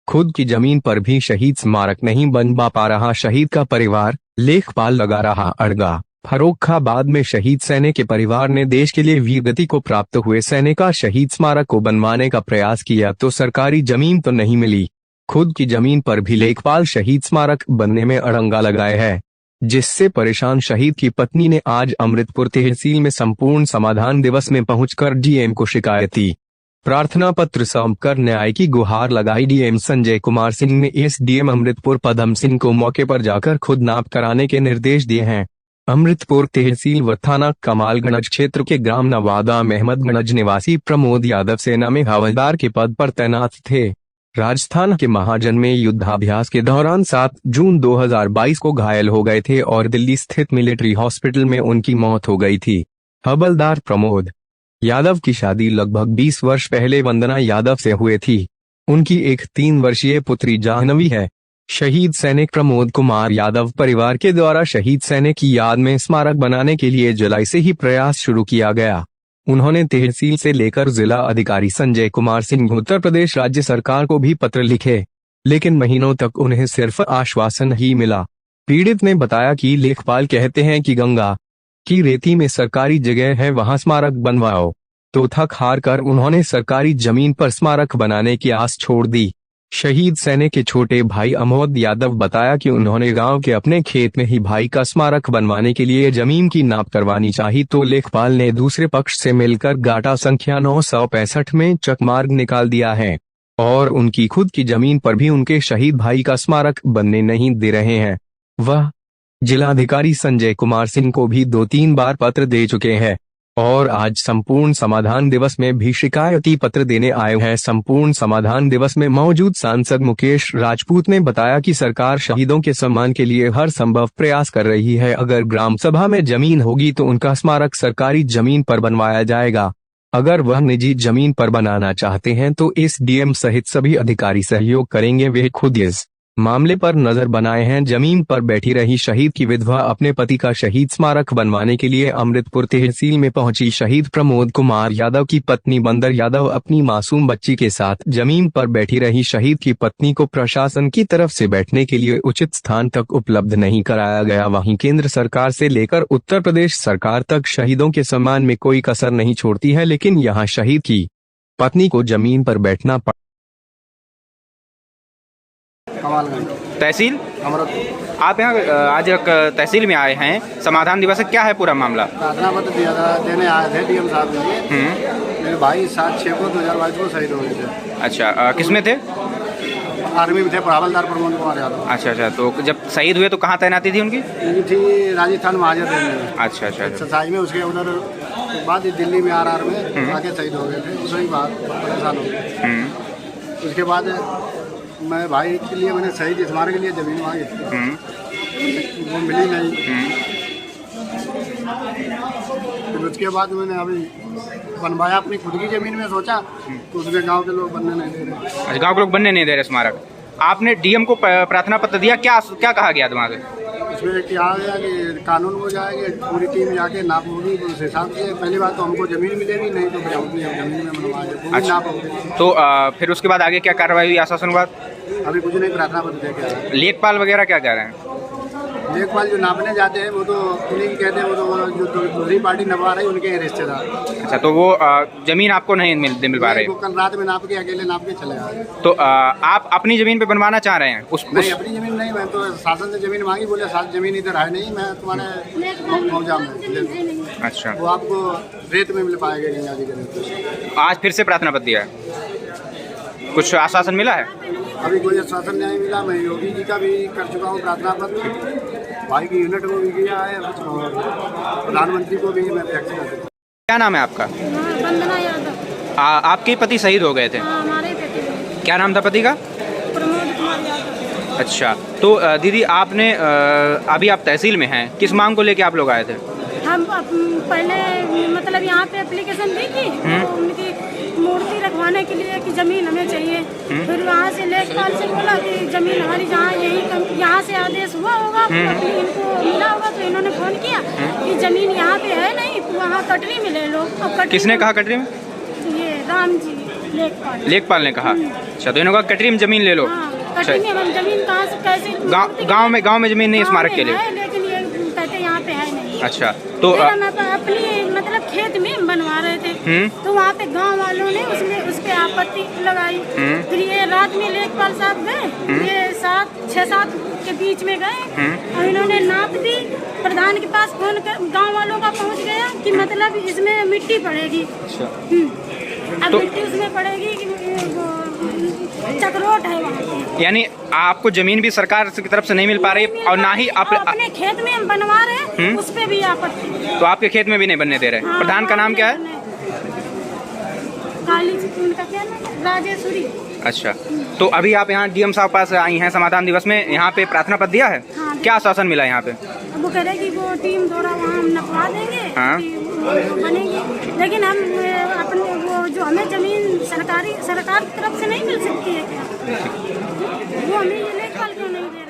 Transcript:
खुद की जमीन पर भी शहीद स्मारक नहीं बनवा पा रहा शहीद का परिवार, लेखपाल लगा रहा अड़ंगा। फर्रुखाबाद में शहीद सैनिक के परिवार ने देश के लिए वीरगति को प्राप्त हुए सैनिक का शहीद स्मारक को बनवाने का प्रयास किया तो सरकारी जमीन तो नहीं मिली। खुद की जमीन पर भी लेखपाल शहीद स्मारक बनने में अड़ंगा लगाए है, जिससे परेशान शहीद की पत्नी ने आज अमृतपुर तहसील में संपूर्ण समाधान दिवस में पहुंचकर डीएम को शिकायत दी। प्रार्थना पत्र सौंपकर न्याय की गुहार लगाई। डीएम संजय कुमार सिंह ने एसडीएम अमृतपुर पदम सिंह को मौके पर जाकर खुद नाप कराने के निर्देश दिए हैं। अमृतपुर तहसील व थाना कमालगंज क्षेत्र के ग्राम नवादा अहमदगंज निवासी प्रमोद यादव सेना में हवलदार के पद पर तैनात थे। राजस्थान के महाजन में युद्धाभ्यास के दौरान 7 जून 2022 को घायल हो गए थे और दिल्ली स्थित मिलिट्री हॉस्पिटल में उनकी मौत हो गई थी। हवलदार प्रमोद यादव की शादी लगभग 20 वर्ष पहले वंदना यादव से हुई थी। उनकी एक 3 वर्षीय पुत्री जाह्नवी है। शहीद सैनिक प्रमोद कुमार यादव परिवार के द्वारा शहीद सैनिक की याद में स्मारक बनाने के लिए जुलाई से ही प्रयास शुरू किया गया। उन्होंने तहसील से लेकर जिला अधिकारी संजय कुमार सिंह उत्तर प्रदेश राज्य सरकार को भी पत्र लिखे, लेकिन महीनों तक उन्हें सिर्फ आश्वासन ही मिला। पीड़ित ने बताया कि लेखपाल कहते हैं कि गंगा की रेती में सरकारी जगह है, वहां स्मारक बनवाओ, तो थक हार कर उन्होंने सरकारी जमीन पर स्मारक बनाने की आस छोड़ दी। शहीद सैनिक के छोटे भाई अमोद यादव बताया कि उन्होंने गांव के अपने खेत में ही भाई का स्मारक बनवाने के लिए जमीन की नाप करवानी चाहिए तो लेखपाल ने दूसरे पक्ष से मिलकर गाटा संख्या 965 में चकमार्ग निकाल दिया है और उनकी खुद की जमीन पर भी उनके शहीद भाई का स्मारक बनने नहीं दे रहे हैं। वह जिलाधिकारी संजय कुमार सिंह को भी 2-3 बार पत्र दे चुके हैं और आज संपूर्ण समाधान दिवस में भी शिकायती पत्र देने आए हैं। संपूर्ण समाधान दिवस में मौजूद सांसद मुकेश राजपूत ने बताया कि सरकार शहीदों के सम्मान के लिए हर संभव प्रयास कर रही है। अगर ग्राम सभा में जमीन होगी तो उनका स्मारक सरकारी जमीन पर बनवाया जाएगा। अगर वह निजी जमीन पर बनाना चाहते हैं तो एसडीएम सहित सभी अधिकारी सहयोग करेंगे। वे खुद इस मामले पर नजर बनाए हैं। जमीन पर बैठी रही शहीद की विधवा अपने पति का शहीद स्मारक बनवाने के लिए अमृतपुर तहसील में पहुंची। शहीद प्रमोद कुमार यादव की पत्नी बंदर यादव अपनी मासूम बच्ची के साथ जमीन पर बैठी रही। शहीद की पत्नी को प्रशासन की तरफ से बैठने के लिए उचित स्थान तक उपलब्ध नहीं कराया गया। वहीं केंद्र सरकार से लेकर उत्तर प्रदेश सरकार तक शहीदों के सम्मान में कोई कसर नहीं छोड़ती है, लेकिन यहाँ शहीद की पत्नी को जमीन पर बैठना पड़ा। तहसील अमृतपुर। आप यहाँ आज एक तहसील में आए हैं, समाधान दिवस है, क्या है पूरा मामला? प्रार्थना पत्र दिया था, देने आए थे डीएम साहब के लिए। मेरे भाई 7/6 को 2022 को शहीद हो गए थे। अच्छा, किसमें थे? आर्मी में थे, हवलदार प्रमोद कुमार यादव। अच्छा, तो जब शहीद हुए तो कहाँ तैनाती थी उनकी? थी राजस्थान महाजन में। अच्छा। सचाई में उसके उधर बाद दिल्ली में RR में आके शहीद हो गए थे। उसकी बात परेशान हो गए। उसके बाद मैं भाई के लिए मैंने शहीद स्मारक के लिए जमीन मांगी थी, वो मिली नहीं। फिर उसके बाद मैंने अभी बनवाया अपनी खुद की जमीन में, सोचा तो उसमें गांव के लोग बनने नहीं दे रहे। अच्छा, गाँव के लोग बनने नहीं दे रहे स्मारक। आपने डीएम को प्रार्थना पत्र दिया, क्या कहा गया वहाँ से? उसमें क्या गया कि कानून हो जाएगा, पूरी टीम जाके नाप होगी उस हिसाब से। पहली बात तो हमको जमीन मिलेगी, नहीं तो जमीन में बनवाएंगे। अच्छा, नाप होगी तो फिर उसके बाद आगे क्या कार्रवाई हुई? आश्वासन बाद अभी कुछ नहीं, प्रार्थना पत्र दे के। लेखपाल वगैरह क्या कह रहे हैं? लेखपाल जो नापने जाते हैं वो तो उन्हीं की कहते हैं, वो तो जो दूसरी पार्टी नपवा रही है उनके हैं रिश्तेदार। अच्छा, तो वो जमीन आपको नहीं मिल पा रही? कल रात में नाप के अकेले नाप के चले आए। तो आप अपनी जमीन पे बनवाना चाह रहे हैं? नहीं, अपनी जमीन नहीं, मैं तो शासन से जमीन मांगी, बोले साथ जमीन इधर है नहीं, मैं तुम्हारे मौजा में। अच्छा, वो आपको रेत में मिल पाएगा गंगा जी के। आज फिर से प्रार्थना पत्र दिया है, कुछ आश्वासन मिला है? अभी कोई आश्वासन नहीं मिला। मैं योगी जी का भी कर चुका हूँ प्रार्थना पत्र, भाई की यूनिट को भी किया है, और प्रधानमंत्री को भी मैं व्यक्त कर दूँ। क्या नाम है आपका? वंदना यादव। आपके पति शहीद हो गए थे? हमारे पति। क्या नाम था पति का? प्रमोद कुमार यादव। अच्छा, तो दीदी आपने अभी आप तहसील में हैं, किस मांग को लेके आप लोग आए थे? हम पहले मतलब यहाँ पे एप्लीकेशन दी थी, उनकी मूर्ति रखवाने के लिए कि ज़मीन हमें चाहिए। फिर वहाँ से लेखपाल से बोला कि ज़मीन हमारी जहाँ यहाँ से आदेश हुआ होगा, इनको मिला होगा, तो इन्होंने फ़ोन किया कि ज़मीन यहाँ पे है नहीं, तो वहाँ कटरी मिले लोग। किसने कहा कटरी में? ये राम जी। लेखपाल। लेखपाल ने कहा। अच्छा, तो इन्होंने कहा कटरी में जमीन ले लो। हाँ, कटरी में हम जमीन कहाँ से कैसे गांव में जमीन नहीं स्मारक के लिए। लेकिन ये कहते यहाँ पे है नहीं। अच्छा, तो फिर हम अपनी मतलब खेत में बनवा रहे थे, तो वहाँ पे गांव वालों ने उस पे आपत्ति लगाई। फिर ये रात में लेखपाल साहब गए, ये 6-7 के बीच में गए और इन्होंने नाप दी। प्रधान के पास फोन कर गांव वालों का पहुँच गया कि मतलब इसमें मिट्टी पड़ेगी। अब तो मिट्टी उसमें पड़ेगी कि चक्रोट है वहाँ पे। यानी आपको जमीन भी सरकार की तरफ से नहीं मिल पा रही और ना ही आप अपने खेत में हम बनवा रहे हैं, उस पे भी आपत्ति। तो आपके खेत में भी नहीं बनने दे रहे। हाँ, प्रधान का नाम क्या है? उनका क्या नाम? राजेश्वरी। अच्छा, तो अभी आप यहाँ डीएम साहब पास आई हैं समाधान दिवस में, यहाँ पे प्रार्थना पत्र दिया है। हाँ, क्या आश्वासन मिला यहाँ पे? वो कह रहे कि वो टीम द्वारा वहाँ हम नपवा देंगे। हाँ। कि वो बनेगी, लेकिन हम अपने वो जो हमें जमीन सरकार की तरफ से नहीं मिल सकती है क्या? वो हमें ये लेखपाल क्यों नहीं दे रहे?